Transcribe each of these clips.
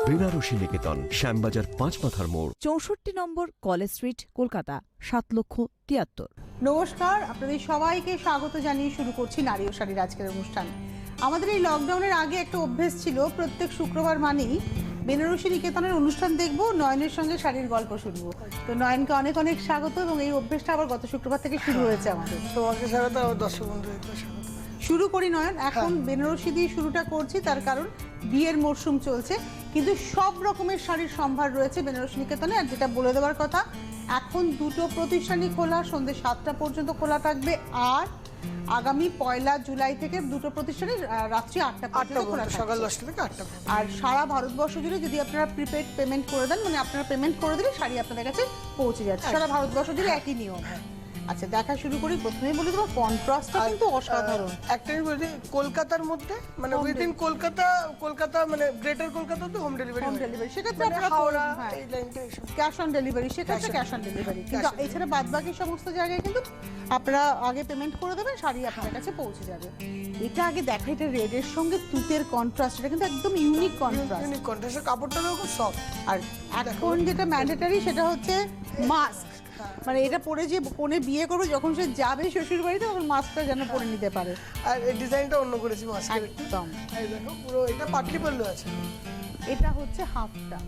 বেনারসি নিকেতন, শ্যামবাজার 5 মাথার মোড়, 64 নম্বর college street, Kolkata 7,73,000। নমস্কার, আপনাদের সবাইকে স্বাগত জানিয়ে শুরু করছি নারী ও শাড়ির আজকের অনুষ্ঠান। আমাদের এই লকডাউনের আগে একটা অভ্যেস ছিল, প্রত্যেক শুক্রবার মানেই বেনারসি নিকেতনের অনুষ্ঠান দেখবো, নয়নের সঙ্গে শাড়ির গল্প শুনবো। তো নয়নকে অনেক অনেক স্বাগত, এবং এই অভ্যেসটা আবার গত শুক্রবার থেকে শুরু হয়েছে আমাদের। তোমাকে স্বাগত, আমার দর্শক বন্ধুদেরকে স্বাগত। শুরু করি নয়ন, এখন বেনারসি দিয়ে শুরুটা করছি, তার কারণ বিয়ের মরশুম চলছে, কিন্তু সব রকমের শাড়ির সম্ভার রয়েছে বেনারসি নিকেতনে। আর যেটা বলে দেওয়ার কথা, এখন দুটো প্রতিষ্ঠানই খোলা, সন্ধ্যে 7টা পর্যন্ত খোলা থাকবে। আর আগামী 1 জুলাই থেকে দুটো প্রতিষ্ঠানই রাত্রি 8টা পর্যন্ত খোলা থাকবে, সকাল 10টা থেকে 8টা। আর সারা ভারতবর্ষ জুড়ে যদি আপনারা প্রিপেড পেমেন্ট করে দেন, মানে আপনারা পেমেন্ট করে দিলে শাড়ি আপনাদের কাছে পৌঁছে যাচ্ছে। সারা ভারতবর্ষ জুড়ে একই নিয়ম। আচ্ছা, দেখা শুরু করি। প্রথমেই বলে দেবো, কন্ট্রাস্টটা কিন্তু অসাধারণ। একটাই বলি, কলকাতার মধ্যে মানে উইদিন কলকাতা মানে গ্রেটার কলকাতা তো হোম ডেলিভারি, সেক্ষেত্রে আপনারা এই লাইনটা এসব ক্যাশ অন ডেলিভারি, সেক্ষেত্রে ক্যাশ অন ডেলিভারি। কিন্তু এছাড়া বাদবাকি সমস্ত জায়গায় কিন্তু আপনারা আগে পেমেন্ট করে দেবেন, শাড়ি আপনার কাছে পৌঁছে যাবে। এটা আগে দেখা, এটা রেডের সঙ্গে তুতের কন্ট্রাস্ট, এটা কিন্তু একদম ইউনিক কন্ট্রাস্ট। কাপড়টা খুব সফট। আর এখন যেটা ম্যান্ডেটারি সেটা হচ্ছে মাস্ক। মানে এটা পরে যে কোণে বিয়ে করবে, যখন সে যাবে শ্বশুর বাড়িতে, তখন মাস্কটা যেন পরে নিতে পারে। আর এই ডিজাইনটা অন্য করেছি মাস্কের, একদম। এই দেখো পুরো এটা পাটলি পল্লু আছে। এটা হচ্ছে হাফটা।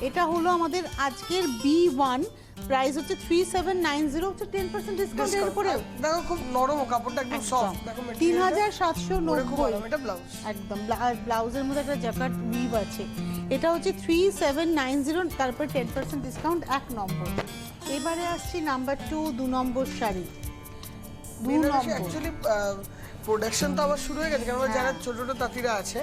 এটা হলো আমাদের আজকের B1, প্রাইস হচ্ছে 3790, হচ্ছে 10% ডিসকাউন্ট এর উপরে। দেখো খুব নরম কাপড়টা, একদম সফট। দেখো 3790। এটা ব্লাউজ, একদম ব্লাউজের মধ্যে একটা জ্যাকেট উইভ আছে। এটা হচ্ছে 3790, তারপর 10% ডিসকাউন্ট, 1 নম্বর। এবারে আসছি নাম্বার 2 নম্বর শাড়ি। 2 নম্বর অ্যাকচুয়ালি প্রোডাকশন তো আবার শুরু হয়ে গেছে, কারণ যারা ছোট ছোট তাঁতিরা আছে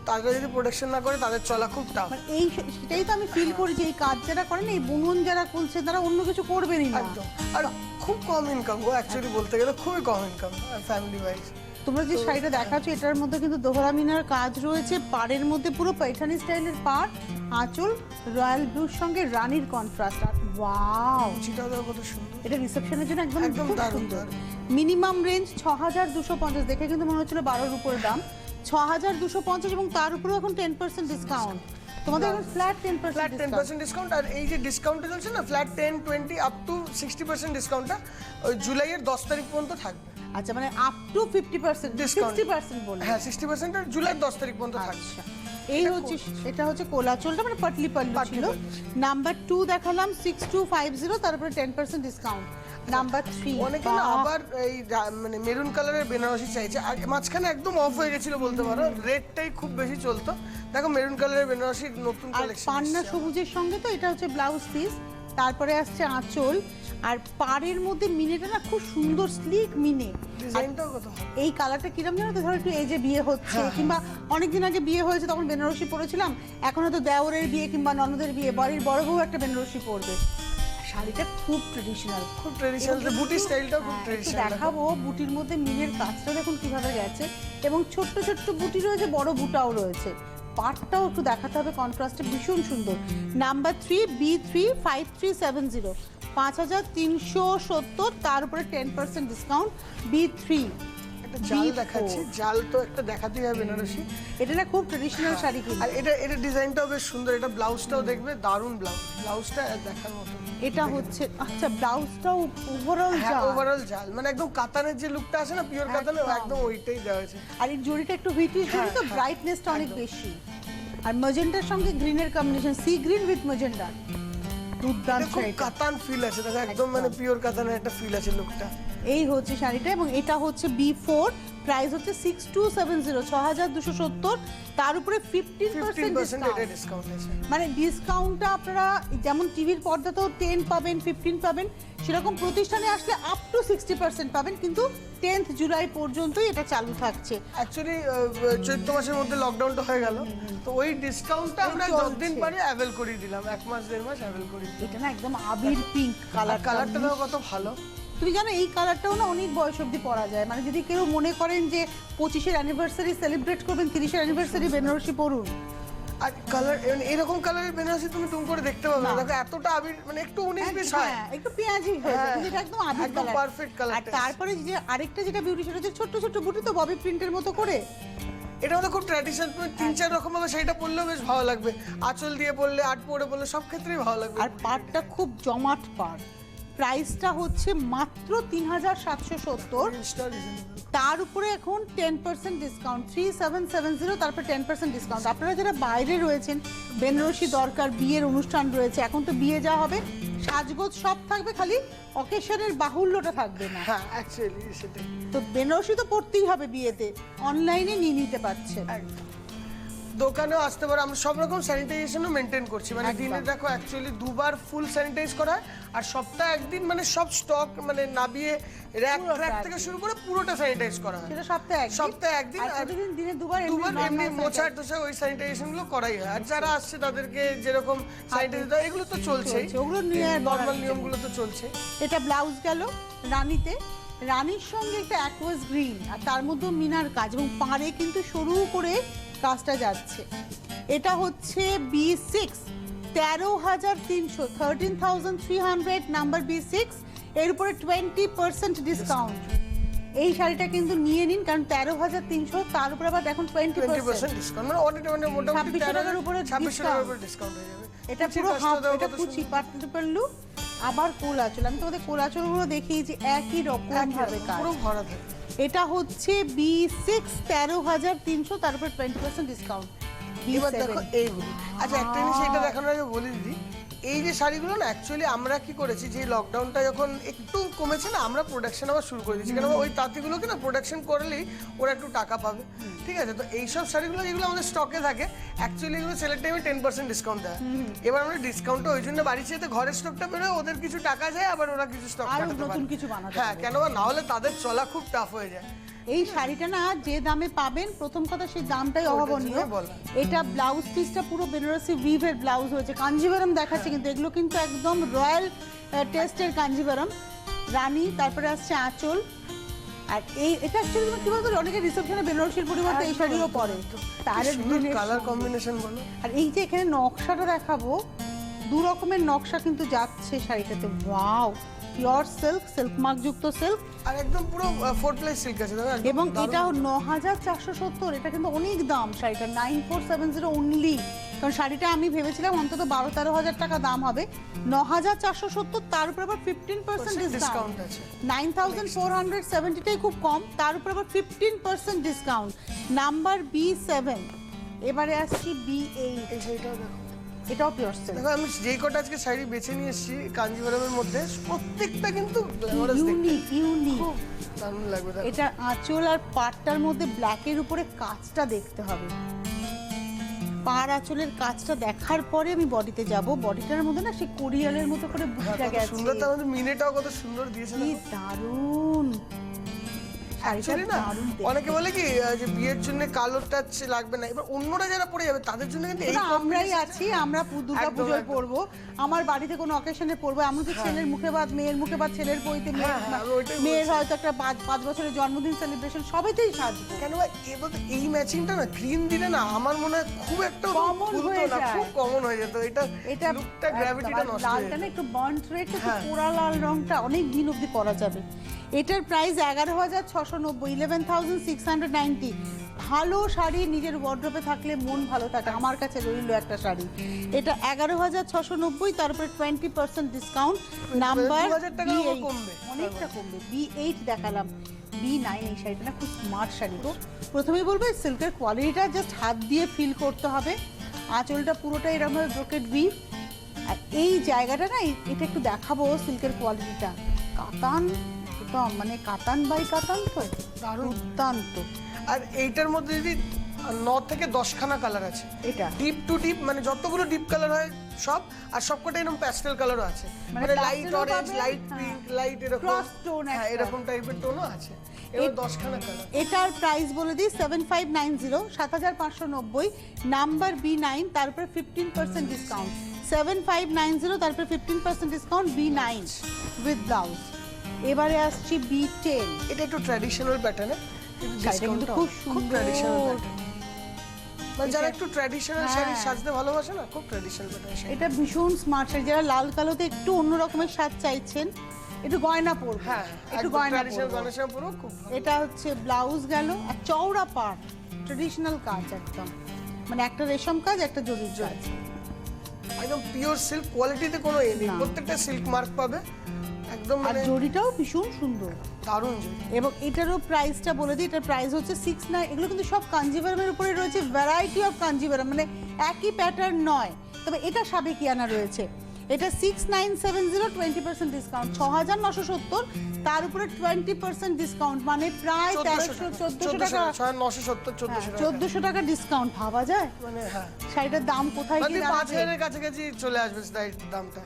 তারা যদি প্রোডাকশন না করে, তাদের চলা খুব টাফ। এই সেটাই তো আমি ফিল করি যে এই কাজ যারা করেন, এই বুনন যারা করছে, তারা অন্য কিছু করবেনই না। একদম। আর খুব কম ইনকাম গো, অ্যাকচুয়ালি বলতে গেলে খুবই কম ইনকাম ফ্যামিলি ওয়াইজ। তোমরা যে শাড়িটা দেখাচ্ছ, এটার মধ্যে কিন্তু দোহরা মিনার কাজ রয়েছে, পাড়ের মধ্যে পুরো पैठानी স্টাইলের পাড়, আঁচল রয়্যাল ব্লুর সঙ্গে রানীর কন্ট্রাস্ট। আর ওয়াও, সেটাও দেখো কত সুন্দর। এটা রিসেপশনের জন্য একদম একদম দারুণ। মিনিমাম রেঞ্জ 6250, দেখে কিন্তু মনে হচ্ছিল 12-র উপরে দাম। 6250, এবং তার উপরেও এখন 10% ডিসকাউন্ট। তোমাদের এখন ফ্ল্যাট 10% ডিসকাউন্ট। আর এই যে ডিসকাউন্টটা চলছে না, ফ্ল্যাট 10, 20 আপ টু 60% ডিসকাউন্টটা ওই জুলাইয়ের 10 তারিখ পর্যন্ত থাকবে। আচ্ছা, মানে আপ টু 50% ডিসকাউন্ট, 60% বলে। হ্যাঁ 60%, আর জুলাই 10 তারিখ পর্যন্ত থাকছে। এই হচ্ছে, এটা হচ্ছে কোলাচলটা, মানে পাটলি পল্লু ছিল। নাম্বার 2 দেখালাম 6250, তারপরে 10% ডিসকাউন্ট। নাম্বার 3 অনেকে না আবার এই মানে মেরুন কালারের বেনারসি চাইছে। আগে মাঝখানে একদম অফ হয়ে গেছিল বলতে পারো, রেডটাই খুব বেশি চলতো। দেখো মেরুন কালারের বেনারসির নতুন কালেকশন, পান্না সবুজের সঙ্গে। তো এটা হচ্ছে ব্লাউজ পিস, তারপরে আসছে আঁচল, আর পাড়ের মধ্যে মিনেটা না খুব সুন্দর স্লিক মিনে। ডিজাইনটাও কত। এই কালারটা কিরম জানো তো, ধরো একটু এজে বিয়ে হচ্ছে, কিংবা অনেকদিন আগে বিয়ে হয়েছে, তখন বেনারসি পরেছিলাম। এখন হয়তো দেওরের বিয়ে কিংবা ননদের বিয়ে, বাড়ির বড় বউ একটা বেনারসি পরবে। শাড়িটা খুব ট্রেডিশনাল, বুটি স্টাইলটাও খুব ট্রেডিশনাল। দেখাবো বুটির মধ্যে মিনের কাজটা দেখুন কিভাবে গেছে, এবং ছোট্ট ছোট্ট বুটি রয়েছে, বড় বুটাও রয়েছে। পাটটাও একটু দেখাতে হবে, কন্ট্রাস্টে ভীষণ সুন্দর। নাম্বার 3 B3 5370, 5370, তার উপরে 10% ডিসকাউন্ট। B3 একটা জাল দেখাচ্ছি, জাল তো একটা দেখাতেই হবে বেনারসি। এটা না খুব ট্রেডিশনাল শাড়ি কিন্তু। আর এটা ডিজাইনটাও বেশ সুন্দর। এটা ব্লাউজটাও দেখবে দারুণ ব্লাউজ, ব্লাউজটা দেখার মতো। এটা হচ্ছে, আচ্ছা ব্লাউজটাও ওভারঅল জাল, ওভারঅল জাল, মানে একদম কাতানের যে লুকটা আছে না, পিওর কাতানের, একদম ওইটাই দেওয়া হয়েছে। আর এই জড়িটা একটু হুইটিশ জড়ি, তো ব্রাইটনেসটা অনেক বেশি। আর ম্যাজেন্টার সঙ্গে গ্রিনের combination, sea green with magenta, দুর্দান্ত। কাতান ফিল আছে, দেখো একদম মানে পিওর কাতানের একটা ফিল আছে লুকটা। এই হচ্ছে শাড়িটা, এবং এটা হচ্ছে B4, প্রাইস হচ্ছে 6270, 6270, তার উপরে 15% ডিসকাউন্ট আছে। মানে ডিসকাউন্টটা আপনারা যেমন টিভির পর্দাতেও 10 পাবেন, 15 পাবেন, সেরকম প্রতিষ্ঠানে আসলে আপ টু 60% পাবেন, কিন্তু 10 জুলাই পর্যন্তই এটা চালু থাকছে। অ্যাকচুয়ালি 14 মাসের মধ্যে লকডাউনটা হয়ে গেল, তো ওই ডিসকাউন্টটা আমরা যতদিন পারি অ্যাভেল করে দিলাম, 1 মাস 1.5 মাস অ্যাভেল করে দিলাম। এটা না একদম আবির পিঙ্ক কালার, কালারটা দেখো কত ভালো। তুমি জানো এই কালারটাও না অনেক বয়স অবধি পরা যায়। মানে যদি কেউ মনে করেন যে 25-এর অ্যানিভার্সারি সেলিব্রেট করবেন, 30-এর অ্যানিভার্সারি বেনারসি পরুন। আর কালার এরকম কালারের বেনারসি তুমি টুম করে দেখতে পাবে না, দেখো এতটা আবির, মানে একটু 19-20 হয়, একটু পেঁয়াজি হয়ে যায়, কিন্তু এটা একদম আবির কালার, পারফেক্ট কালার। আর তারপরে যে আরেকটা যেটা বিউটি, সেটা হচ্ছে ছোট ছোট বুটি, তো ববি প্রিন্টের মতো করে এটা হলো খুব ট্র্যাডিশনাল, তুমি 3-4 রকম ভাবে শাড়িটা পরলেও বেশ ভালো লাগবে, আঁচল দিয়ে পরলে, আট পরে পরলে সব ক্ষেত্রেই ভালো লাগবে। আর পাড়টা খুব জমাট পাড়। প্রাইসটা হচ্ছে মাত্র 3770, তার উপরে এখন 10% ডিসকাউন্ট, 3770, তারপর 10% ডিসকাউন্ট। আপনারা যারা বাইরে রয়েছেন, বেনারসি দরকার, বিয়ের অনুষ্ঠান রয়েছে, এখন তো বিয়ে যা হবে, সাজগোজ সব থাকবে, খালি অকেশনের বাহুল্যটা থাকবে না। হ্যাঁ অ্যাকচুয়ালি সেটাই। তো বেনারসি তো পড়তেই হবে বিয়েতে, অনলাইনে নিয়ে নিতে পারছেন। দোকানেও আসতে পারো, আমরা সব রকম স্যানিটাইজেশনও মেনটেন করছি, মানে একদম। দিনে দেখো অ্যাকচুয়ালি দুবার ফুল স্যানিটাইজ করা হয়, আর সপ্তাহে একদিন মানে সব স্টক মানে নাবিয়ে র্যাক থেকে শুরু করে পুরোটা স্যানিটাইজ করা হয়। সেটা সপ্তাহে একদিন, আর প্রতিদিন দিনে দুবার এমনি মোছা টোছা ওই স্যানিটাইজেশন গুলো করাই হয়। আর যারা আসছে তাদেরকে যেরকম স্যানিটাইজ দেওয়া, এগুলো তো চলছেই, ওগুলো নিয়ে নর্মাল নিয়মগুলো তো চলছে। এটা ব্লাউজ গেল রানীতে, রানীর সঙ্গে একটা অ্যাকোয়াস গ্রিন, আর তার মধ্যে মিনার কাজ, এবং পাড়ে কিন্তু সরু করে কাজটা যাচ্ছে। এটা হচ্ছে B6, 13,300, 13,300 নাম্বার B6, এর উপরে 20% ডিসকাউন্ট। এই শাড়িটা কিন্তু নিয়ে নিন, কারণ 13,300, তার উপরে আবার এখন 20% ডিসকাউন্ট, মানে অনেক মানে মোটামুটি 2600 টাকার উপরে 2600 টাকার উপরে ডিসকাউন্ট হয়ে যাবে। এটা পুরো হাফ, এটা কুচি পাতলু পাল্লু, আবার কোলাচল। আমি তোমাদের কোলাচলগুলো দেখিয়েছি, একই রকম ভাবে কাজ, পুরো ভরা থাকে। এটা হচ্ছে B6, 13,300, তার উপর 20% ডিসকাউন্ট। এবার দেখো এইগুলো, আচ্ছা একটা জিনিস এটা দেখানোর আগে বলে দিদি, এই যে শাড়িগুলো না অ্যাকচুয়ালি আমরা কি করেছি, যে লকডাউনটা যখন একটু কমেছে না, আমরা প্রোডাকশন আবার শুরু করে দিয়েছি, কারণ ওই তাঁতিগুলোকে না প্রোডাকশন করলেই ওরা একটু টাকা পাবে, ঠিক আছে? তো এইসব শাড়িগুলো যেগুলো আমাদের স্টকে থাকে, অ্যাকচুয়ালি এগুলো সেলের টাইমে 10% ডিসকাউন্ট দেয়। এবার আমরা ডিসকাউন্টটা ওই জন্য বাড়ি চেয়ে ঘরের স্টকটা বেরোয়, ওদের কিছু টাকা যায়, আবার ওরা কিছু স্টক আরো কাটাতে নতুন পারে। কিছু বানাতে হ্যাঁ, কেন না হলে তাদের চলা খুব টাফ হয়ে যায়। এই শাড়িটা না যে দামে পাবেন, প্রথম কথা সেই দামটাই অভাবনীয়। জন্যই বলা। এটা ব্লাউজ পিসটা পুরো বেনারসি উইভের ব্লাউজ হয়েছে, কাঞ্জিভারম দেখাচ্ছে, কিন্তু এগুলো কিন্তু একদম রয়্যাল টেস্টের কাঞ্জিভারম। রানী, তারপরে আসছে আঁচল, আর এটা অ্যাকচুয়ালি কি বলতো, অনেকে রিসেপশনে বেনারসির পরিবর্তে এই শাড়িও পরে, তার কালার কম্বিনেশন বলো। আর এই যে এখানে নকশাটা দেখাবো, দু রকমের নকশা কিন্তু যাচ্ছে শাড়িটাতে। Wow, pure silk, silk mark যুক্ত সিল্ক, আর একদম পুরো 4 প্লাই সিল্ক আছে দেখো, একদম এবং দারুণ। এটা 9,470, এটা কিন্তু অনেক দাম শাড়িটা, 9,470 অনলি। কারণ শাড়িটা আমি ভেবেছিলাম অন্তত 12-13 হাজার টাকা দাম হবে, 9,470, তার উপর আবার 15% ডিসকাউন্ট ডিসকাউন্ট আছে। 9,470টাই খুব কম, তার উপর আবার 15% ডিসকাউন্ট। নাম্বার B7, এবারে আসছি B8, এই শাড়িটাও দেখো, এটাও পিওর সিল্ক। দেখো আমি যেই কটা আজকে শাড়ি বেছে নিয়ে এসেছি কাঞ্জিভারমের মধ্যে, প্রত্যেকটা কিন্তু গ্ল্যামারাস দেখতে, ইউনিক। খুব দারুণ লাগবে। দেখো এটা আঁচল আর পাটটার মধ্যে ব্ল্যাকের উপরে কাজটা দেখতে হবে। পাড় আঁচলের কাজটা দেখার পরে আমি বডিতে যাব। বডিটার মধ্যে না সেই কোরিয়ালের মতো করে বুকটা কত গেছে, সুন্দর, তার মধ্যে মিনেটাও কত সুন্দর দিয়েছে কি দেখো। দারুণ শাড়িটা, Actually না, দারুণ দেখতে। অনেকে বলে কি যে বিয়ের জন্য কালো টাচ লাগবে না, এবার অন্যরা যারা পরে যাবে তাদের জন্য কিন্তু এই না, আমরাই combination- আছি, আমরা দুর্গা একদম, পুজোয় একদম। পরবো, আমার বাড়িতে কোনো অকেশনে পরবো, এমনকি ছেলের মুখে ভাত, মেয়ের মুখে ভাত, ছেলের বইতে, হ্যাঁ, আমি ওইটাই মেয়ের বলছি। হয়তো একটা 5 বছরের জন্মদিন সেলিব্রেশন, সবেতেই সাজবো। কেন ভাই, এবার এই ম্যাচিংটা না গ্রিন দিলে না আমার মনে হয় খুব একটা Common খুলতো হয়ে না, যায়। খুব কমন হয়ে যেত, এটা এটা লুকটা গ্র্যাভিটিটা নষ্ট হয়ে লালটা যেত। না একটু বার্ন্ট রেড, একটু হ্যাঁ। পোড়া লাল রংটা অনেক দিন অবধি পরা যাবে। এটার প্রাইস 11,690, 11,690। ভালো শাড়ি নিজের ওয়ার্ড্রোবে থাকলে মন ভালো থাকে, আমার কাছে রইল একটা শাড়ি। এটা 11,690, তারপরে 20% ডিসকাউন্ট। নাম্বার 2,000 টাকার উপর B8, কমবে। অনেকটা কমবে। B8 দেখালাম, B9 এই শাড়িটা না খুব স্মার্ট শাড়ি গো। প্রথমেই বলবো সিল্কের কোয়ালিটিটা জাস্ট হাত দিয়ে ফিল করতে হবে। আঁচলটা পুরোটাই এরকম ভাবে ব্রোকেড উইভ, আর এই জায়গাটা না এটা একটু দেখাবো সিল্কের কোয়ালিটিটা। কাতান, একদম মানে কাতান বাই কাতান, তো দারুণ। দুর্দান্ত। আর এইটার মধ্যে যদি 9 থেকে 10 খানা কালার আছে, এটা ডিপ টু ডিপ, মানে যতগুলো ডিপ কালার হয় সব, আর সবকটা এরকম প্যাস্টেল কালারও আছে, মানে মানে লাইট pastel ও অরেঞ্জ, পাবে, লাইট হ্যাঁ। পিঙ্ক, লাইট এরকম Cross tone হ্যাঁ, একটা। এরকম টাইপের টোনও আছে। এবার 10 খানা কালার। এটার প্রাইস বলে দিই 7,590, 7,590। নাম্বার B9, তারপরে 15% ডিসকাউন্ট। 7,590, তারপরে 15% ডিসকাউন্ট, B9 উইথ ব্লাউজ। এবারে আসছি B10, এটা একটু ট্র্যাডিশনাল প্যাটার্নে, শাড়িটা কিন্তু খুব ট্র্যাডিশনাল সুন্দর। প্যাটার্ন, মানে যারা একটু ট্র্যাডিশনাল হ্যাঁ। শাড়ি সাজতে ভালোবাসে না, খুব ট্র্যাডিশনাল প্যাটার্ন শাড়ি। এটা ভীষণ স্মার্ট শাড়ি, যারা লাল কালোতে একটু অন্য রকমের স্বাদ চাইছেন, একটু গয়না পরবো, হ্যাঁ, একটু একটু গয়না ট্র্যাডিশনাল পরবো। গয়না পরো খুব ভালো। এটা হচ্ছে ব্লাউজ গেল, আর চওড়া পাড়, ট্রেডিশনাল কাজ একদম, মানে একটা রেশম কাজ একটা জরির কাজ। একদম পিওর সিল্ক, কোয়ালিটিতে কোনো এ নেই, না। প্রত্যেকটা সিল্ক মার্ক পাবে একদম, আর মানে জরিটাও ভীষণ সুন্দর। দারুণ জরি। এবং এটারও প্রাইসটা বলে দিই, এটার প্রাইস হচ্ছে 69। এগুলো কিন্তু সব কাঞ্জিভারমের উপরে রয়েছে, ভ্যারাইটি অফ কাঞ্জিভারম, মানে একই প্যাটার্ন নয়, তবে এটা সাবেকিয়ানা রয়েছে। এটা 6970, 20% ডিসকাউন্ট, 6970, তার উপরে 20% ডিসকাউন্ট, মানে প্রায় 1300-1400 টাকা, 1400 টাকা ডিসকাউন্ট। ভাবা যায় মানে হ্যাঁ, শাড়িটার দাম কোথায় মানে গিয়ে দাঁড়াচ্ছে? 5000 এর কাছাকাছি চলে আসবে দামটা।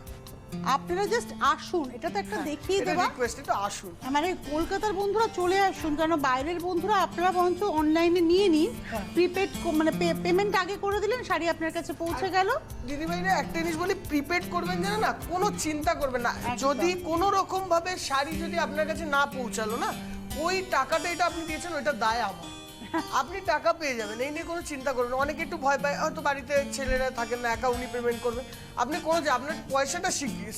আপনারা জাস্ট আসুন, এটা তো একটা দেখিয়ে এটা দেওয়া, রিকোয়েস্ট, একটু আসুন। মানে কলকাতার বন্ধুরা চলে আসুন, কারণ বাইরের বন্ধুরা আপনারা বরঞ্চ অনলাইনে নিয়ে নিন, প্রিপেড মানে পেমেন্ট আগে করে দিলেন, শাড়ি আপনার কাছে পৌঁছে গেল। দিদিভাইরা একটা জিনিস বলি, প্রিপেড করবেন যেন না, কোনো চিন্তা করবেন না। একদম। যদি কোনো রকম ভাবে শাড়ি যদি আপনার কাছে না পৌঁছালো না, ওই টাকাটা এটা আপনি দিয়েছেন, ওইটা দায় আমার, আপনি টাকা পেয়ে যাবেন, এই নিয়ে কোনো চিন্তা করবেন না। অনেকে একটু ভয় পায়, হয়তো বাড়িতে ছেলেরা থাকেন না, একা উনি পেমেন্ট করবেন, আপনি কোনো যে আপনার পয়সাটা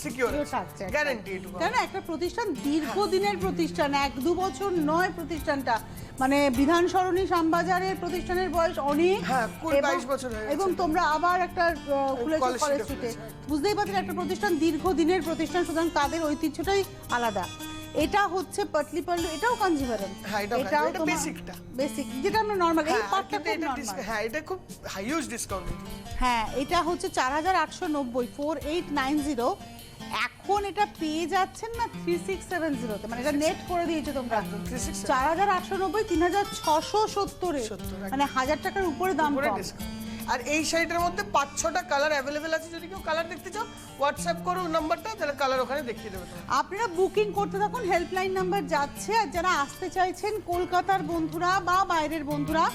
সিকিউর থাকছে, গ্যারান্টি এটুকু। কেন একটা প্রতিষ্ঠান দীর্ঘদিনের প্রতিষ্ঠান, 1-2 বছর নয় প্রতিষ্ঠানটা, মানে বিধান সরণি শ্যামবাজারের প্রতিষ্ঠানের বয়স অনেক, হ্যাঁ, 22 এবং- বছর হয়ে গেছে। এবং তোমরা আবার একটা খুলেছো কলেজ কলেজ স্ট্রিটে স্ট্রিটে, বুঝতেই পারছেন একটা প্রতিষ্ঠান দীর্ঘদিনের প্রতিষ্ঠান, সুতরাং তাদের ঐতিহ্যটাই আলাদা। এটা হচ্ছে পাটলি পাল্লু, এটাও কাঞ্জিভারম, হ্যাঁ, এটাও এটা বেসিকটা, বেসিক যেটা আমরা নরমাল, এই হ্যাঁ, পাটটা কিন্তু খুব এটা নরমাল। হ্যাঁ, এটা খুব হিউজ ডিসকাউন্ট। হ্যাঁ, এটা হচ্ছে 4890, 4890। এখন এটা পেয়ে যাচ্ছেন না 3670 তে, মানে এটা নেট করে দিয়েছো তোমরা। 3670 4890, 3670 70 মানে 1000 টাকার উপরে দাম উপরে কম। ডিসকাউন্ট। আর এই শাড়িটার মধ্যে 5-6টা কালার অ্যাভেলেবেল আছে, যদি কেউ কালার দেখতে চাও হোয়াটসঅ্যাপ করো নাম্বারটা, তাহলে কালার ওখানে দেখিয়ে দেবে তোমাকে। আপনারা বুকিং করতে থাকুন, হেল্পলাইন নাম্বার যাচ্ছে। আর যারা আসতে চাইছেন কলকাতার বন্ধুরা বা বাইরের বন্ধুরা,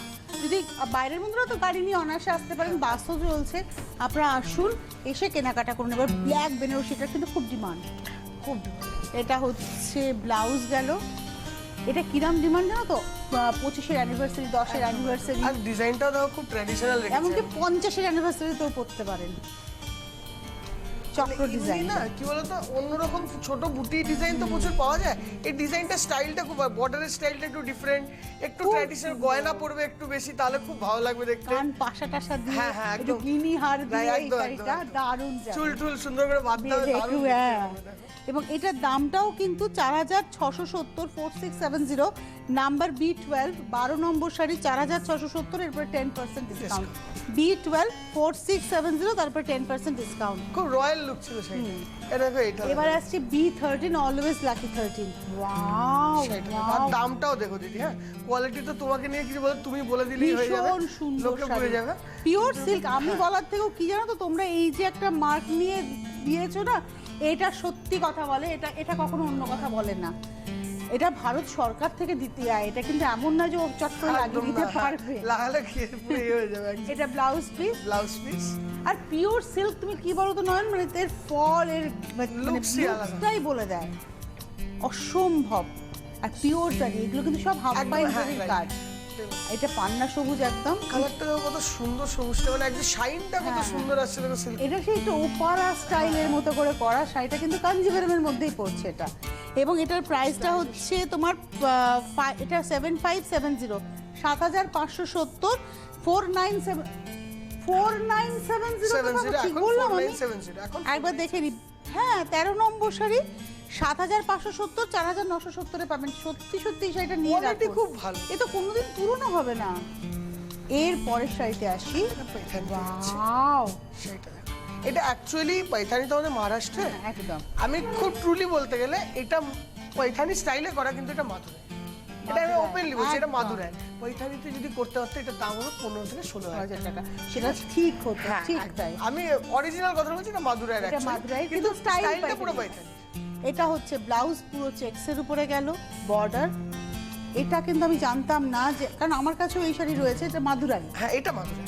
যদি বাইরের বন্ধুরা তো গাড়ি নিয়ে অনায়াসে আসতে পারেন, বাসও চলছে, আপনারা আসুন, এসে কেনাকাটা করুন। এবার ব্ল্যাক বেনারসিটা কিন্তু খুব ডিমান্ড, খুব এটা হচ্ছে ব্লাউজ গেল। এটা কিরাম ডিমান্ড জানো তো, 25-এর অ্যানিভার্সারি, 10-এর অ্যানিভার্সারি, আর ডিজাইনটাও দেখো খুব ট্র্যাডিশনাল রেখেছে। এমনকি 50-এর অ্যানিভার্সারিতেও পরতে পারেন। চক্র এমনি ডিজাইন, না কি বলতো, অন্যরকম ছোট বুটি ডিজাইন তো প্রচুর পাওয়া যায়, এই ডিজাইনটা স্টাইলটা খুব, বর্ডারের স্টাইলটা একটু ডিফারেন্ট, একটু ট্র্যাডিশনাল, গয়না পরবে একটু বেশি, তাহলে খুব ভালো লাগবে দেখতে। কান পাশা টাশা দিয়ে, হ্যাঁ, হ্যাঁ, একটু একদম। গিনি হার দিয়ে, এই একদম, শাড়িটা একদম। দারুণ যায়। চুল টুল সুন্দর করে বাঁধতে হবে, বেঁধে দারুণ একটু, দেখতে হ্যাঁ। হবে, দেখো। এবং এটার দামটাও কিন্তু 4670, 4670, নাম্বার B12, 12 নম্বর শাড়ি 4670, এরপরে 10% ডিসকাউন্ট। B12 4670, তারপরে 10% ডিসকাউন্ট। খুব রয়্যাল লুক ছিল শাড়িটা। এটা দেখো, এটা এবার আসছে B13, অলওয়েজ লাকি 13। ওয়াও, শাড়িটা দেখো। আর দামটাও দেখো দিদি, হ্যাঁ, কোয়ালিটি তো তোমাকে নিয়ে কিছু বলে, তুমি বলে দিলেই হয়ে যাবে, ভীষণ সুন্দর লোকে শাড়ি, বুঝে যাবে। Pure silk. আমি বলার থেকেও কি জানো তো, তোমরা এই যে একটা মার্ক নিয়ে দিয়েছো না, এটা সত্যি কথা বলে, এটা কখনো অন্য কথা বলে না। এটা ভারত সরকার থেকে দিতে হয়, এটা কিন্তু এমন না যে ও চট করে লাগিয়ে একদম দিতে না, পারবে। লাগালে খেয়ে পুরো ইয়ে হয়ে যাবে একদম। এটা ব্লাউজ পিস, ব্লাউজ পিস আর পিওর সিল্ক তুমি কি বলো তো নয়ন, মানে এর ফল, এর মানে Looks-ই আলাদা। লুকসটাই বলে দেয়, অসম্ভব। আর পিওর জারি, এগুলো কিন্তু সব হাফ একদম, পাইন হ্যাঁ, জারির right. কাজ। এটা পান্না সবুজ একদম, কালারটা দেখো কত সুন্দর, সবুজটা মানে একদম শাইনটা কত হ্যাঁ, সুন্দর আসছে দেখো সিল্ক। এটা সেই একটু ওপারা স্টাইলের মতো করে করা শাড়িটা, কিন্তু কাঞ্জিভারমের মধ্যেই পড়ছে এটা। এবং এটার প্রাইসটা হচ্ছে তোমার এটা 7570, 7570, 4970, 4970 ঠিক এখন বললাম আমি? 4970 এখন একবার দেখে নি। হ্যাঁ, 13 নম্বর শাড়ি 7570, 4970 পাবেন। সত্যি সত্যি এই শাড়িটা নিয়ে কোয়ালিটি রাখুন, খুব ভালো। এ তো কোনোদিন পুরনো হবে না। এর পরের শাড়িতে আসি। পাইথানি ওয়াও, শাড়িটা দেখো। এটা অ্যাকচুয়ালি পাইথানি তো আমাদের মহারাষ্ট্রে, একদম আমি খুব ট্রুলি বলতে গেলে এটা পাইথানি স্টাইলে করা, কিন্তু এটা মাদুরাই। এটা আমি মাদুরাই, ওপেনলি বলছি, এটা একদম। মাদুরাই। পাইথানিতে যদি করতে হতো, এটার দাম হলো 15 থেকে 16,000 টাকা, সেটা ঠিক হতো, হ্যাঁ, ঠিক একদম। তাই। আমি অরিজিনাল কথা বলছি, এটা মাদুরাইয়ের এটা actually, মাদুরাই, কিন্তু কিন্তু স্টাইল স্টাইলটা পুরো পাইথানি। এটা হচ্ছে ব্লাউজ পুরো চেক্সের উপরে গেল, বর্ডার। এটা কিন্তু আমি জানতাম না, যে কারণ আমার কাছেও এই শাড়ি রয়েছে, এটা মাদুরাই হ্যাঁ, এটা মাদুরাই।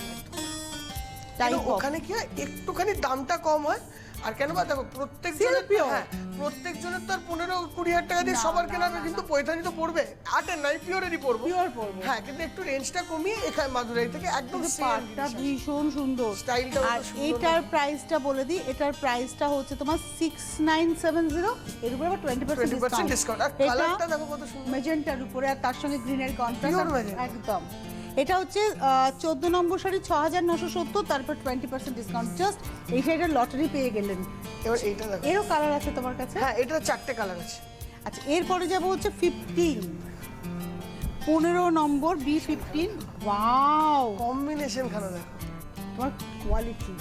টাইপ কিন্তু ওখানে কি হয়, একটুখানি দামটা কম হয়। আর কেন বা দেখো, প্রত্যেক Silk pure। হ্যাঁ, প্রত্যেক জনের তো আর 15-20 টাকা দিয়ে সবার কেনা হবে, কিন্তু পৈথানি তো পড়বে 8-9 পিওরেরই পড়বো। পিওর পরবো। হ্যাঁ, কিন্তু একটু রেঞ্জটা কমিয়ে এখানে মাদুরাই থেকে একদম কিন্তু সেম পাটটা ভীষণ সুন্দর। স্টাইলটা আর এটার প্রাইসটা বলে দিই, এটার প্রাইসটা হচ্ছে তোমার 6970, এর উপরে আবার 20% 20% ডিসকাউন্ট। ডিসকাউন্ট। আর কালারটা দেখো কত সুন্দর। মেজেন্টার উপরে, আর তার সঙ্গে গ্রিনের কন্ট্রাস্ট, Pure magenta। একদম। এটা হচ্ছে 14 নম্বর শাড়ি 6970, তারপর 20% ডিসকাউন্ট। জাস্ট এই শাড়িটার লটারি পেয়ে গেলেন। এবার এইটা দেখো, এরও কালার আছে তোমার কাছে? হ্যাঁ এটা 4টে কালার আছে। আচ্ছা, এরপরে যাব হচ্ছে 15 নম্বর B15। ওয়াও, কম্বিনেশন খানা দেখো, তোমার কোয়ালিটি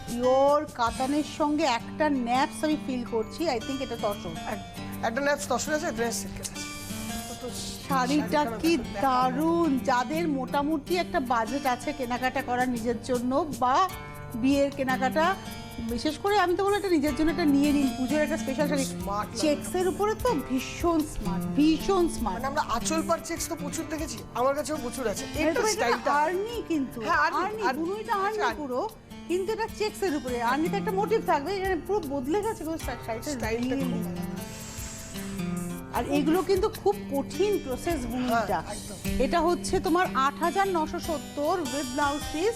পিওর কাতানের সঙ্গে একটা ন্যাপস আমি ফিল করছি। আই থিঙ্ক এটা তসর। একটা ন্যাপস তসর আছে, ড্রেস সিল্কের আছে। শাড়িটা কি দারুণ! যাদের মোটামুটি একটা বাজেট আছে কেনাকাটা করার নিজের জন্য বা বিয়ের কেনাকাটা, বিশেষ করে আমি তো বলবো এটা নিজের জন্য এটা নিয়ে নিন, পুজোর একটা স্পেশাল শাড়ি। Smart লাগে। চেক্সের উপরে তো ভীষণ স্মার্ট, ভীষণ স্মার্ট। মানে আমরা আঁচল পার চেক্স তো প্রচুর দেখেছি, আমার কাছেও প্রচুর আছে। এটা স্টাইলটা আর্নি, কিন্তু হ্যাঁ, আর্নি, আর্নি আর্নি। বুনুইটা আর্নি আচ্ছা, পুরো, কিন্তু এটা চেক্সের উপরে। আর্নিতে একটা মোটিভ থাকবে, এটা পুরো বদলে গেছে গো শাড়িটা। স্টাইলটা খুব ভালো। আর এগুলো কিন্তু খুব কঠিন প্রসেস বুনটা। হ্যাঁ, একদম। এটা হচ্ছে তোমার 8970 উইথ ব্লাউজ পিস,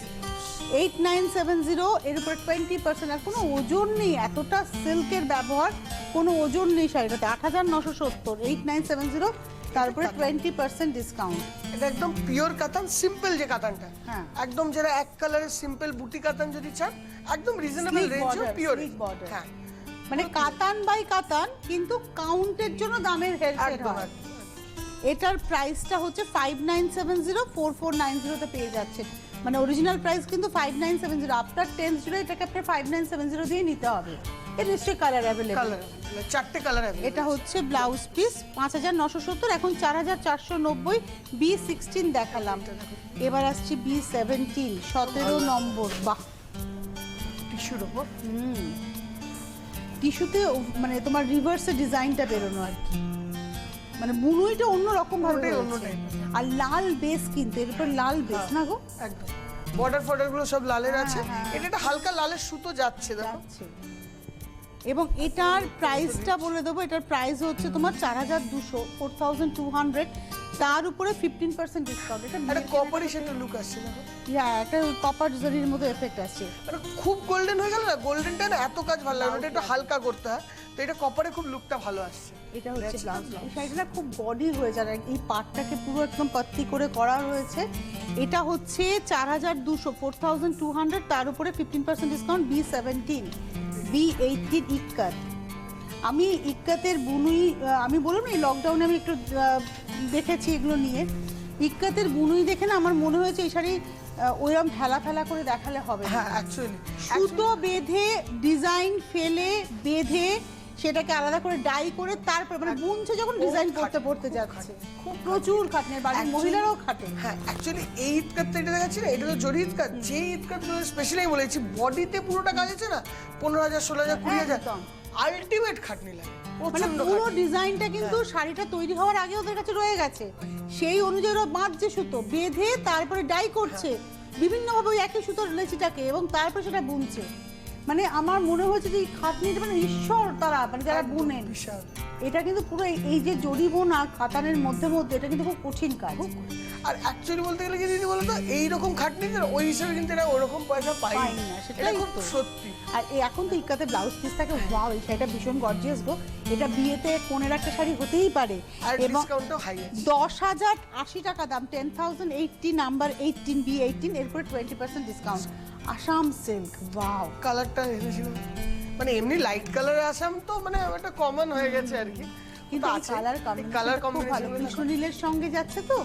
8970, এর উপরে 20%। আর কোনো ওজন নেই, এতটা সিল্কের ব্যবহার, কোনো ওজন নেই শাড়িটাতে। 8970, 8970, তারপরে 20% ডিসকাউন্ট। এটা একদম পিওর কাতান, সিম্পল যে কাতানটা, হ্যাঁ। একদম যারা এক কালারের সিম্পল বুটি কাতান যদি চান, একদম রিজনেবল Sleek রেঞ্জে border, পিওর। sleek border। হ্যাঁ, মানে কাতান বাই কাতান, কিন্তু কাউন্টের জন্য দামের হেরফের একদম হয়। একদম। এটার প্রাইসটা হচ্ছে 5970, 4490 তে পেয়ে যাচ্ছে। মানে অরিজিনাল প্রাইস কিন্তু 5970, আফটার 10th জুলাই এটাকে আপনার 5970 দিয়ে নিতে হবে। এর নিশ্চয়ই কালার অ্যাভেলেবল। কালার 4টে কালার আছে। এটা হচ্ছে ব্লাউজ পিস 5970, এখন 4490। B16 দেখালাম, এবার আসছি B17, 17 নম্বর। বাহ, টিস্যুর উপর টিস্যুতে মানে তোমার রিভার্সে ডিজাইনটা বেরোনো আর কি, মানে বুনুইটা অন্যরকম ভাবে ওটাই অন্য হয়েছে। type। আর লাল বেস, কিন্তু এর উপর লাল বেস না গো, একদম বর্ডার ফর্ডার গুলো সব লালের আছে। হ্যাঁ। এটা একটা হালকা লালের সুতো যাচ্ছে দেখো। যাচ্ছে। এবং এটার প্রাইসটা বলে দেবো, এটার প্রাইস হচ্ছে তোমার 4200, 4200, তার উপরে 15% ডিসকাউন্ট। এটা একটা কপারি সেটা লুক আসছে দেখো, একটা কপার জরির মতো এফেক্ট আসছে। মানে খুব গোল্ডেন হয়ে গেল না, গোল্ডেনটা না এত কাজ ভালো লাগে না, এটা একটু হালকা করতে হয়, তো এটা কপারে খুব লুকটা ভালো আসছে। এটা হচ্ছে That's ব্লাউজ। the এই শাড়িটা খুব বডি হয়ে যায়, আর এই পাটটাকে পুরো একদম পাত্তি করে করা হয়েছে। এটা হচ্ছে 4200, 4200, তার উপরে 15% ডিসকাউন্ট। B17, B18 ইক্কাত। আমি ইক্কাতের বুনুই, আমি বললাম না এই লকডাউনে আমি একটু দেখেছি এগুলো নিয়ে। ইক্কাতের বুনুই দেখে না আমার মনে হয়েছে এই শাড়ি ওইরকম ফেলা ফেলা করে দেখালে হবে না। হ্যাঁ অ্যাকচুয়ালি সুতো বেঁধে, ডিজাইন ফেলে বেঁধে, সেটাকে আলাদা করে ডাই করে তারপর মানে বুনছে যখন ডিজাইন করতে পড়তে যাচ্ছে, খুব প্রচুর খাটনে, বাড়ির মহিলারাও খাটে। হ্যাঁ অ্যাকচুয়ালি এই ঈদকাতটা এটা দেখাচ্ছি না, এটা তো জরি ঈদকাত। যে ঈদকাতগুলো স্পেশালি আমি বলেছি বডিতে পুরোটা কাজ আছে না, 15,000, 16,000, 20,000, একদম। আলটিমেট খাটনি লাগে, মানে প্রচন্ড পুরো খাটনি। ডিজাইনটা কিন্তু শাড়িটা তৈরি হওয়ার আগে ওদের কাছে রয়ে গেছে, সেই অনুযায়ী ওরা বাঁধছে সুতো, বেঁধে তারপরে ডাই করছে বিভিন্নভাবে ওই একই সুতোর লেচিটাকে, এবং তারপরে সেটা বুনছে। মানে আমার মনে হয়েছে যে এই খাটনিটা মানে ঈশ্বর তারা, মানে যারা বুনেন। বিশাল। এটা কিন্তু পুরো এই যে জরি বোনা কাতানের মধ্যে মধ্যে, এটা কিন্তু খুব কঠিন কাজ। আর অ্যাকচুয়ালি বলতে গেলে কি দিদি বলতো, এইরকম খাটনি না ওই হিসাবে কিন্তু এরা ওরকম পয়সা পাই পাই না, না, সেটাই এটা খুব তো। সত্যি। আর এখন তো ইক্কাতে ব্লাউজ পিস থাকে, ওয়াও এই শাড়িটা ভীষণ গর্জিয়াস গো। এটা বিয়েতে কোনের একটা শাড়ি হতেই পারে। আর এবং ডিসকাউন্টও হাই আছে। 10,080 টাকা দাম, 10,080, নাম্বার 18, B18, এরপরে 20% ডিসকাউন্ট। Assam silk, wow. কালারটা এসেছিল মানে এমনি লাইট কালারে আসাম তো মানে একটা কমন হয়ে গেছে আর কি, কিন্তু কালার কালার কম্বিনেশন ভালো, কৃষ্ণ নীলের সঙ্গে যাচ্ছে তো।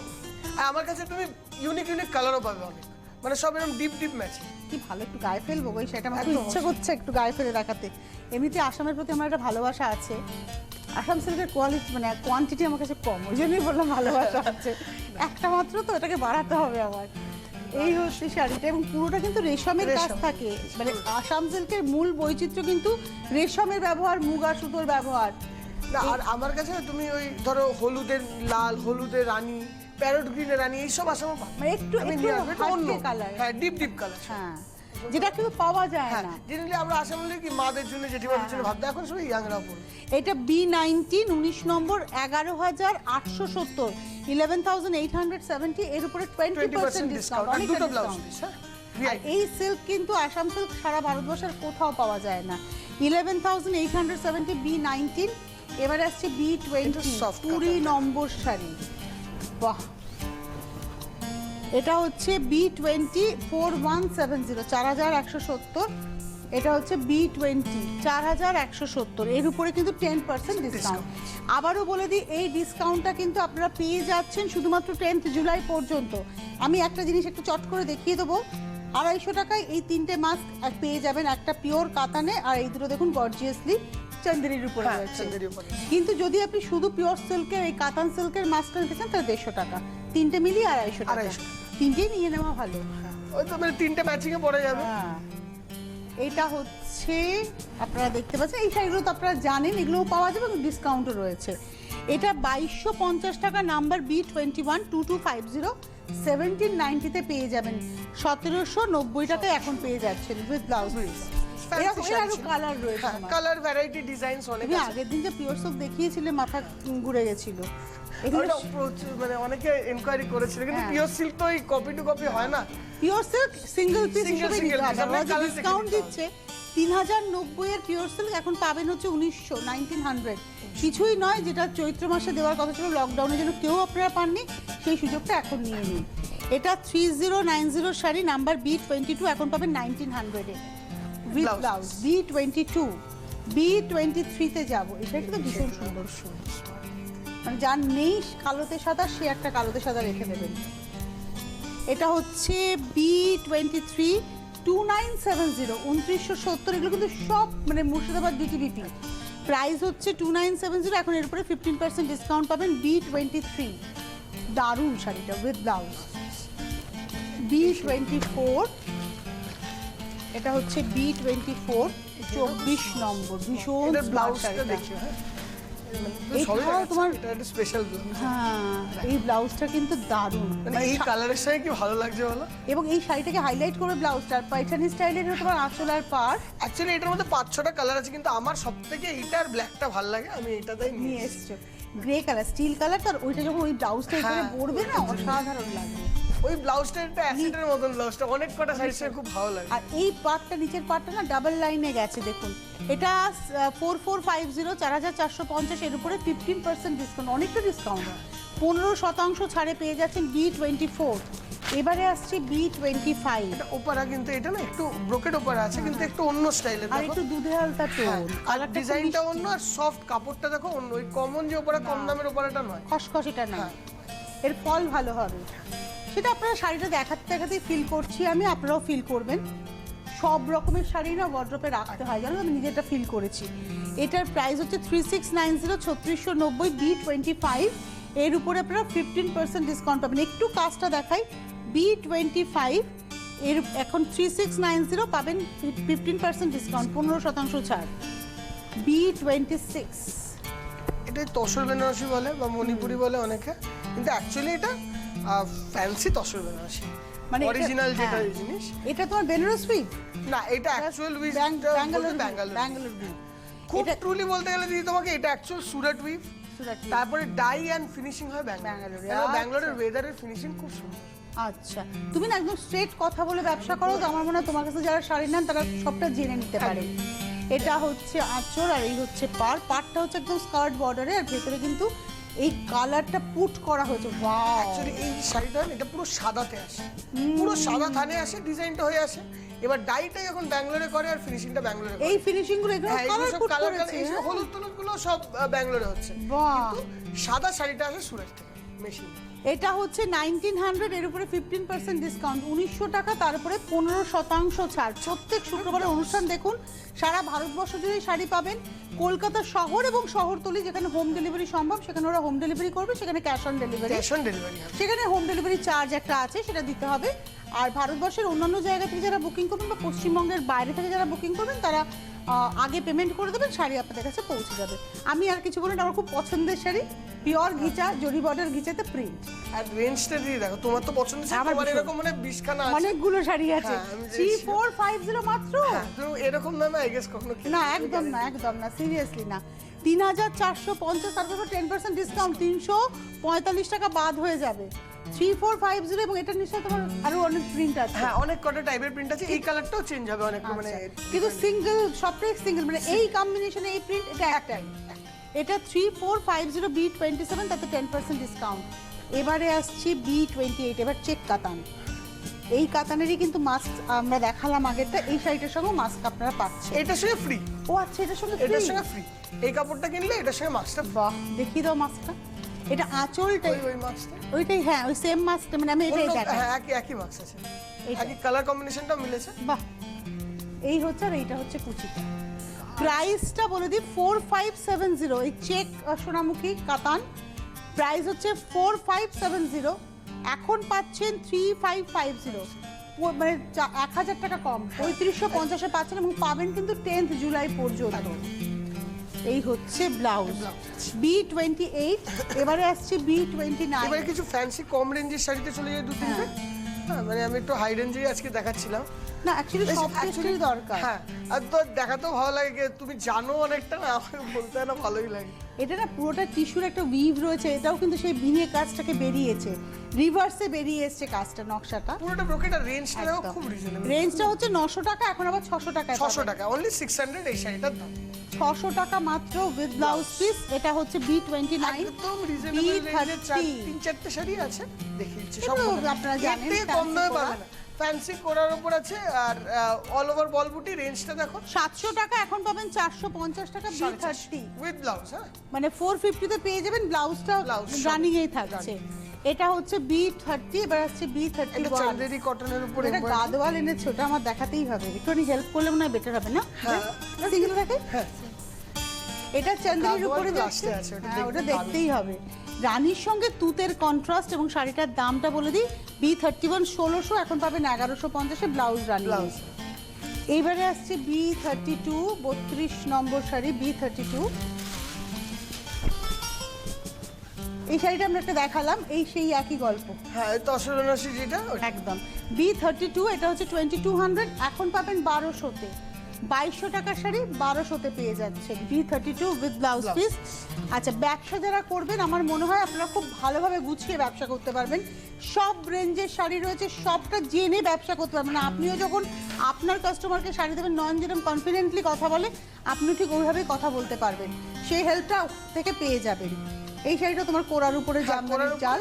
আর আমার কাছে তুমি ইউনিক ইউনিক কালারও পাবে অনেক, মানে সব এরকম ডিপ ডিপ ম্যাচিং। কি ভালো, একটু গায়ে ফেলবো ওই সেটা আমার খুব একদম। ইচ্ছে করছে একটু গায়ে ফেলে দেখাতে। এমনিতে আসামের প্রতি আমার একটা ভালোবাসা আছে। আসাম সিল্কের কোয়ালিটি মানে কোয়ান্টিটি আমার কাছে কম, ওই জন্যই বললাম ভালোবাসা আছে। একটা মাত্র তো, এটাকে বাড়াতে হবে আমার। এই হচ্ছে শাড়িটা, এবং পুরোটা কিন্তু রেশমের কাজ রেশম। থাকে। মানে আসাম সিল্কের মূল বৈচিত্র্য কিন্তু রেশমের ব্যবহার, মুগা সুতোর ব্যবহার। না আর আমার কাছে না তুমি ওই ধরো হলুদের লাল, হলুদের রানী, প্যারট গ্রিনের রানী, এইসব আসামও পাবে। মানে একটু আমি একটু নিয়ে আসবো, এটা অন্য হালকা কালার। হ্যাঁ ডিপ ডিপ কালার। হ্যাঁ, যেটা কিন্তু পাওয়া যায় হ্যাঁ না। জেনারেলি আমরা আসামে কি মাদের জন্য, জেঠিমাদের জন্য ভাবতে, এখন সবাই ইয়াংরা পড়ে। এটা B19, 19 নম্বর, 11,870, 11,870, এর উপরে 20% ডিসকাউন্ট। আর দুটো ব্লাউজ পিস। হ্যাঁ আর এই সিল্ক কিন্তু আসাম সিল্ক সারা ভারতবর্ষের কোথাও পাওয়া যায় না। 11,870, B19। এবারে আসছে B20, soft 20 নম্বর শাড়ি। বাহ, এটা হচ্ছে B204170, 4170। এটা হচ্ছে B20 4170, এর উপরে কিন্তু 10% ডিসকাউন্ট। আবারও বলে দিই, এই ডিসকাউন্টটা কিন্তু আপনারা পেয়ে যাচ্ছেন শুধুমাত্র 10th জুলাই পর্যন্ত। আমি একটা জিনিস একটু চট করে দেখিয়ে দেবো। 250 টাকায় এই 3টে মাস্ক পেয়ে যাবেন, একটা পিওর কাতানে, আর এই দুটো দেখুন গর্জিয়াসলি চান্দেরির উপরে রয়েছে। কিন্তু যদি আপনি শুধু পিওর সিল্কের এই কাতান সিল্কের মাস্কটা নিতে চান তাহলে 150 টাকা, 3টে মিলিয়ে 250 টাকা। 3টেই নিয়ে নেওয়া ভালো। ওই তো মানে 3টে ম্যাচিং এ পড়ে যাবে। এটা হচ্ছে আপনারা দেখতে পাচ্ছেন, এই শাড়িগুলো তো আপনারা জানেন, এগুলোও পাওয়া যাবে এবং ডিসকাউন্টও রয়েছে। এটা 2250 টাকা, নাম্বার B212250, 1790-তে পেয়ে যাবেন। 1790 টাকায় এখন পেয়ে যাচ্ছেন উইথ ব্লাউজ। আরো কালার রয়েছে, কালার ভ্যারাইটি ডিজাইনস অনেক আমি আছে। আগের দিন যে পিওর সিল্ক দেখিয়েছিলে মাথা ঘুরে গেছিল। এগুলো ওটা মানে অনেকে এনকোয়ারি করেছিল, কিন্তু পিওর সিল্ক তো এই কপি টু কপি হয় না। Pure silk single piece Single হিসেবে piece, নিতে হবে। আপনার colour ডিসকাউন্ট দেখে দিচ্ছে 3090 এর পিওর সিল্ক এখন পাবেন হচ্ছে 1900। কিছুই নয়, যেটা চৈত্র মাসে দেওয়ার কথা ছিল লকডাউনের জন্য কেউ আপনারা পাননি, সেই সুযোগটা এখন নিয়ে নিন। এটা 3090 শাড়ি, নাম্বার B22, এখন পাবেন 1900-এ উইথ ব্লাউজ। B22 B23-তে যাব। এটা কিন্তু ভীষণ সুন্দর, মানে যার নেই কালোতে সাদা সে একটা কালোতে সাদা রেখে দেবেন। এটা হচ্ছে B23 2970, 2970। এগুলো কিন্তু সব মানে মুর্শিদাবাদ DTBP। প্রাইস হচ্ছে 2970, এখন এর উপরে 15% ডিসকাউন্ট পাবেন। B23 দারুণ শাড়িটা উইথ ব্লাউজ। B24, এটা হচ্ছে B24 24 নম্বর, ভীষণ ব্লাউজটা দেখি। এটাও তোমার এটা একটা স্পেশাল ব্লাউজ। হ্যাঁ, এই ব্লাউজটা কিন্তু দারুণ, মানে এই কালারের সাথে কি ভালো লাগছে বলো। এবং এই শাড়িটাকে হাইলাইট করে ব্লাউজটা পাইঠানি স্টাইলের তোমার আঁচল আর পাড়। অ্যাকচুয়ালি এটার মধ্যে 5-6টা কালার আছে, কিন্তু আমার সবথেকে এইটা আর ব্ল্যাকটা ভালো লাগে, আমি এটাতেই নিয়ে নিয়ে এসছো গ্রে কালার, স্টিল কালার। তার ওইটা যখন ওই ব্লাউজটা এখানে হ্যাঁ, পরবে না, অসাধারণ লাগবে। ওই ব্লাউজটা একটা অ্যাসিডের মতন ব্লাউজটা অনেক কটা শাড়ির সাথে খুব ভালো লাগে। আর এই পার্টটা, নিচের পার্টটা না ডাবল লাইনে গেছে দেখুন। এটা 4450, 4450, এর উপরে 15% ডিসকাউন্ট, অনেকটা ডিসকাউন্ট। 15% ছাড়ে পেয়ে যাচ্ছেন B24। এবারে আসছে B25। এটা ওপারা, কিন্তু এটা না একটু ব্রোকেড ওপারা আছে, কিন্তু একটু অন্য স্টাইলের। আর দেখো একটু দুধে হালতা টোন, আর ডিজাইনটা অন্য, আর সফট কাপড়টা দেখো অন্য। ওই কমন যে ওপারা, কম দামের ওপারাটা নয়, খসখসিটা না। এর ফল ভালো হবে, সেটা আপনারা শাড়িটা দেখাতে দেখাতেই ফিল করছি আমি, আপনারাও ফিল করবেন। সব রকমের শাড়ি না ওয়ার্ড্রোপে রাখতে হয়, জানো, আমি নিজেটা ফিল করেছি। এটার প্রাইস হচ্ছে 3690, 3690, B25। এর উপরে আপনারা 15% ডিসকাউন্ট পাবেন। একটু কাজটা দেখাই, B25 এর এখন 3690 পাবেন 15% ডিসকাউন্ট, 15% ছাড়। B26, এটা তসর বেনারসি বলে বা মণিপুরি বলে অনেকে, কিন্তু অ্যাকচুয়ালি এটা ফ্যান্সি তসর বেনারসি, মানে অরিজিনাল যেটা জিনিস। এটা তোমার বেনারসি না, এটা অ্যাকচুয়াল উইথ ব্যাঙ্গালোর। খুব ট্রুলি বলতে গেলে দিদি তোমাকে, এটা অ্যাকচুয়াল সুরাট উইভ, তারপরে ডাই অ্যান্ড ফিনিশিং হয় ব্যাঙ্গালোরে। ব্যাঙ্গালোরের ওয়েদারের ফিনিশিং খুব সুন্দর। আচ্ছা, তুমি না একদম স্ট্রেট কথা বলে ব্যবসা করো, তো আমার মনে হয় তোমার কাছে যারা শাড়ি নেন তারা সবটা জেনে নিতে পারে। এটা হচ্ছে আঁচল, আর এই হচ্ছে পাড়টা হচ্ছে একদম স্কার্ট বর্ডারে, আর ভেতরে কিন্তু এই কালারটা পুট করা হয়েছে। ওয়াও, অ্যাকচুয়ালি এই শাড়িটা এটা পুরো সাদাতে আসে, পুরো সাদা থানে আসে, ডিজাইনটা হয়ে আসে। এবার ডাইটা যখন ব্যাঙ্গালোরে করে আর ফিনিশিংটা ব্যাঙ্গালোরে করে। এই ফিনিশিং গুলো এগুলো হ্যাঁ, এগুলো কালার সব পুট কালার করেছে। এই হলুদ টলুদ গুলো সব ব্যাঙ্গালোরে হচ্ছে, বাহ, কিন্তু সাদা শাড়িটা আসে সুরাট থেকে মেশিন। এটা হচ্ছে 1900, এর উপরে 15% ডিসকাউন্ট, 1900 টাকা, তারপরে 15% ছাড়। প্রত্যেক শুক্রবারের অনুষ্ঠান দেখুন, সারা ভারতবর্ষ জুড়ে শাড়ি পাবেন। কলকাতা শহর এবং শহরতলি যেখানে হোম ডেলিভারি সম্ভব সেখানে ওরা হোম ডেলিভারি করবে, সেখানে ক্যাশ অন ডেলিভারি, সেখানে হোম ডেলিভারি চার্জ একটা আছে, সেটা দিতে হবে। আর ভারতবর্ষের অন্যান্য জায়গা থেকে যারা বুকিং করবেন বা পশ্চিমবঙ্গের বাইরে থেকে যারা বুকিং করবেন তারা আগে পেমেন্ট করে দেবেন, শাড়ি আপনাদের কাছে পৌঁছে যাবে। আমি আর কিছু বলি না, আমার খুব পছন্দের শাড়ি, পিওর ঘিচা, জরি বর্ডার ঘিচাতে প্রিন্ট। আর রেঞ্জটা দিয়ে দেখো, তোমার তো পছন্দ ছিল, আমার এরকম মানে 20 খানা আছে, অনেকগুলো শাড়ি আছে। 3450 মাত্র, তো এরকম দামে আই গেস কখনো না একদম না, একদম না, সিরিয়াসলি না। 3450, তারপর 10% ডিসকাউন্ট, 345 টাকা বাদ হয়ে যাবে। 3450, এবং এটার নিচে তোমার আরো অনেক প্রিন্ট আছে। হ্যাঁ, অনেক কটা টাইপের প্রিন্ট আছে, এই কালারটাও চেঞ্জ হবে অনেক, মানে কিন্তু সিঙ্গেল, সবটাই সিঙ্গেল, মানে এই কম্বিনেশনে এই প্রিন্ট এটা একটাই। এটা 3450 B27, তাতে 10% ডিসকাউন্ট। এবারে আসছি B28, এবার চেক কাতান। এই কাতানেরই কিন্তু মাস্ক আমরা দেখালাম আগেরটা, এই শাড়িটার সঙ্গে মাস্ক আপনারা পাচ্ছেন। এটার সঙ্গে ফ্রি। ও আচ্ছা, এটার সঙ্গে এটার free? সঙ্গে ফ্রি। এই কাপড়টা কিনলে এটার সঙ্গে মাস্কটা বাহ, দেখিয়ে দাও মাস্কটা। এটা আঁচলটাই ওই মাস্কটা। ওইটাই, হ্যাঁ ওই সেম মাস্কটা, মানে আমি এটাই দেখাই। হ্যাঁ, একই মাস্ক আছে, এইটা। একই কালার কম্বিনেশনটাও মিলেছে। বাহ, এই হচ্ছে আর এইটা হচ্ছে কুচিটা। প্রাইসটা বলে দিই 4570। এই চেক সোনামুখী কাতান প্রাইস হচ্ছে 4570, এখন পাচ্ছেন 3550, মানে 1000 টাকা কম, 3550-এ পাচ্ছেন এবং পাবেন কিন্তু 10th জুলাই পর্যন্ত। এই হচ্ছে ব্লাউজ B28। এবারে আসছে B29। এবারে কিছু ফ্যান্সি কম রেঞ্জের শাড়িতে চলে যায় দু তিনটে। হ্যাঁ, মানে আমি একটু হাই রেঞ্জেই আজকে দেখাচ্ছিলাম। না অ্যাকচুয়ালি সব টেস্টেরই দরকার। হ্যাঁ, আর তো দেখাতেও ভালো লাগে, তুমি জানো অনেকটা না, আমাকে বলতে না ভালোই লাগে। এটা না পুরোটা টিস্যুর একটা উইভ রয়েছে, এটাও কিন্তু সেই ভিঙে কাজটাকে বেরিয়েছে, রিভার্সে বেরিয়ে এসছে কাজটা, নকশাটা পুরোটা ব্রোকেটার রেঞ্জটা দেখো একদম। খুব রিজনেবল। রেঞ্জটা হচ্ছে 900 টাকা, এখন আবার 600 টাকায় 600 টাকা, অনলি 600 এই শাড়িটার দাম। 600 টাকা মাত্র উইথ ব্লাউজ পিস। এটা হচ্ছে B29। একদম রিজনেবল রেঞ্জের B30 তিন চারটে শাড়ি আছে, দেখিয়েছি সব এগুলো কটা। আপনারা জানেন, এর থেকে কম fancy দামে করা। পাবে না। ফ্যান্সি করার উপর আছে, আর অল ওভার বল বুটি রেঞ্জটা দেখো 700 টাকা, এখন পাবেন 450 টাকা B30, উইথ ব্লাউজ। হ্যাঁ, মানে 450 তে পেয়ে যাবেন ব্লাউজটা, Blouse সব। রানিং এই থাকছে। এটা হচ্ছে B30, এবার হচ্ছে এটা B31। চান্দেরি কটনের উপর এটা গাদওয়াল এনেছে, ওটা আমার দেখাতেই হবে, একটুখানি হেল্প করলে মনে হয় বেটার হবে না? হ্যাঁ। সিঙ্গেল দেখে। হ্যাঁ, এটা চান্দেরির গাদোয়াল উপরে তো যাচ্ছে, last এ আছে, ওটা হ্যাঁ, ওটা দেখতে দেখতেই হবে। রানীর সঙ্গে তুতের কন্ট্রাস্ট, এবং শাড়িটার দামটা বলে দিই B31 1600, এখন পাবেন 1150-এ ব্লাউজ রানী। ব্লাউজ। এইবারে আসছে B32, 32 নম্বর শাড়ি B32। এই শাড়িটা আমরা একটা দেখালাম, এই সেই একই গল্প হ্যাঁ, এই তসরনাশি যেটা ওটা। একদম। B32, এটা হচ্ছে 2200, এখন পাবেন 1200-তে। 2200 টাকার শাড়ি 1200-তে পেয়ে যাচ্ছেন B32 উইথ ব্লাউজ পিস। আচ্ছা, ব্যবসা যারা করবেন আমার মনে হয় আপনারা খুব ভালোভাবে গুছিয়ে ব্যবসা করতে পারবেন। সব রেঞ্জের শাড়ি রয়েছে, সবটা জেনে ব্যবসা করতে পারবেন। আপনিও যখন আপনার কাস্টমারকে শাড়ি দেবেন, নয়ন যেরকম কনফিডেন্টলি কথা বলে, আপনিও ঠিক ওইভাবেই কথা বলতে পারবেন, সেই হেল্পটা থেকে পেয়ে যাবেন। এই শাড়িটা তোমার কোরার উপরে জামদানির জাল,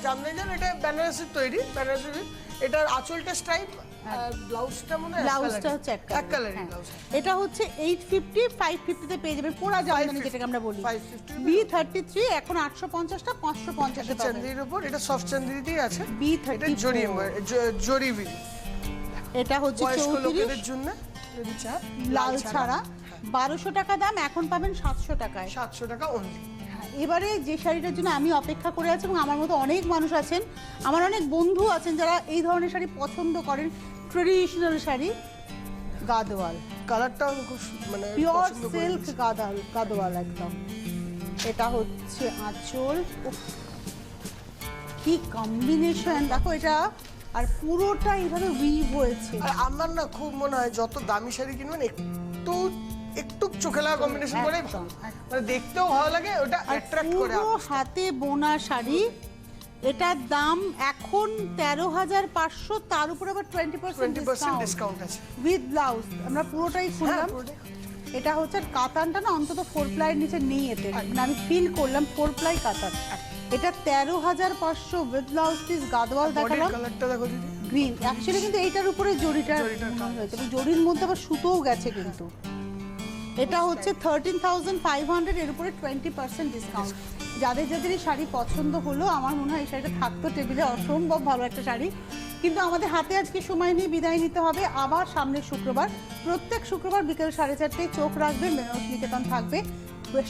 জামদানি জাল, এটা বেনারসির তৈরি, বেনারসি। এটার আঁচলটা স্ট্রাইপ, আর ব্লাউজটা মনে হয় ব্লাউজটা হচ্ছে এক কালারের হ্যাঁ। ব্লাউজ। এটা হচ্ছে 850, 550-তে পেয়ে যাবেন কোরা জামদানি, যেটাকে আমরা বলি 550 B33, এখন 850টা 550-এ এটা পাবেন। চান্দেরির উপর, এটা সফট চান্দেরিতেই আছে। এটা B34, জরি বিল। এটা হচ্ছে বয়স্ক 34, লোকেদের জন্য যদি চান, লাল ছাড়া 1200 টাকা দাম, এখন পাবেন 700 টাকায়। 700 টাকা অনলি। এবারে যে শাড়িটার জন্য আমি অপেক্ষা করে আছি, এবং আমার মতো অনেক মানুষ আছেন, আমার অনেক বন্ধু আছেন যারা এই ধরনের শাড়ি পছন্দ করেন, ট্রেডিশনাল শাড়ি, গাদওয়াল, কালারটাও খুব মানে পিওর পছন্দ করে সিল্ক নিয়েছি। গাদওয়াল একদম। এটা হচ্ছে আঁচল, উফ, কি কম্বিনেশন দেখো এটা, আর পুরোটা এইভাবে উইভ হয়েছে। আর আমার না খুব মনে হয় যত দামি শাড়ি কিনবেন একটু একটু চোখে লাগা কম্বিনেশন করে একদম, মানে দেখতেও ভালো লাগে, ওটা আর অ্যাট্রাক্ট করে পুরো হাতে বোনা শাড়ি, এটার দাম এখন 13,500, তার উপর আবার 20% 20% ডিসকাউন্ট ডিসকাউন্ট আছে। With blouse. আমরা পুরোটাই খুললাম। পুরোটাই। এটা হচ্ছে কাতানটা না অন্তত 4 প্লাইয়ের নিচে নেই এতে, মানে আমি ফিল করলাম 4 প্লাই কাতান। এটা 13,500 উইথ ব্লাউজ পিস গাদওয়াল বডির দেখালাম, কালারটা দেখো দিদি, গ্রিন। অ্যাকচুয়ালি কিন্তু এইটার উপরে জরিটা হয়েছে, এবং জরির মধ্যে আবার সুতোও গেছে কিন্তু। এটা হচ্ছে 13,500, এর উপরে 20% ডিসকাউন্ট। যাদের যাদের এই শাড়ি পছন্দ হলো, আমার মনে হয় এই শাড়িটা থাকতো টেবিলে, অসম্ভব ভালো একটা শাড়ি। কিন্তু আমাদের হাতে আজকে সময় নিয়ে বিদায় নিতে হবে। আবার সামনের শুক্রবার, প্রত্যেক শুক্রবার বিকেল 4:30 চোখ রাখবেন, বেনারস নিকেতন থাকবে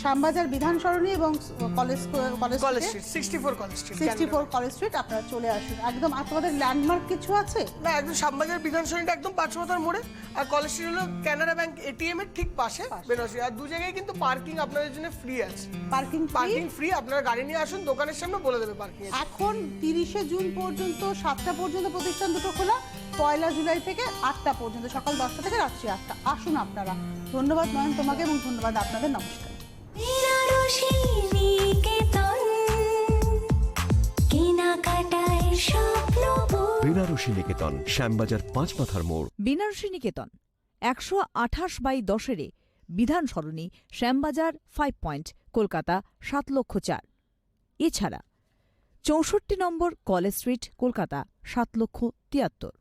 শ্যামবাজার বিধান সরণি এবং college college street 64 college street 64 college street. আপনারা চলে আসুন একদম। আর তোমাদের ল্যান্ডমার্ক কিছু আছে? না, একদম শ্যামবাজার বিধানসভাটা একদম পাঁচমাথার মোড়ে, আর কলেজ স্ট্রিট হলো কানাড়া ব্যাংক এটিএম এর ঠিক পাশে বেনারসি। আর দু জায়গায় কিন্তু পার্কিং আপনাদের জন্য ফ্রি আছে, পার্কিং পার্কিং ফ্রি। আপনারা গাড়ি নিয়ে আসুন, দোকানের সামনে বলে দেবে পার্কিং। এখন 30শে জুন পর্যন্ত 7টা পর্যন্ত প্রতিষ্ঠান দুটো খোলা, 1 জুলাই থেকে 8টা পর্যন্ত, সকাল 10টা থেকে রাত্রি 8টা। আসুন আপনারা। ধন্যবাদ নয়ন তোমাকে, এবং ধন্যবাদ আপনাদের। নমস্কার। বেনারসি নিকেতন, কেনাকাটায় স্বপ্নপুর। বেনারসি নিকেতন, শ্যামবাজার 5 মাথার মোড়। বেনারসি নিকেতন 128/10 বিধান সরণি, শ্যামবাজার 5 পয়েন্ট, কলকাতা 7,04,000। এছাড়া 64 নম্বর কলেজ স্ট্রিট, কলকাতা 7,73,000।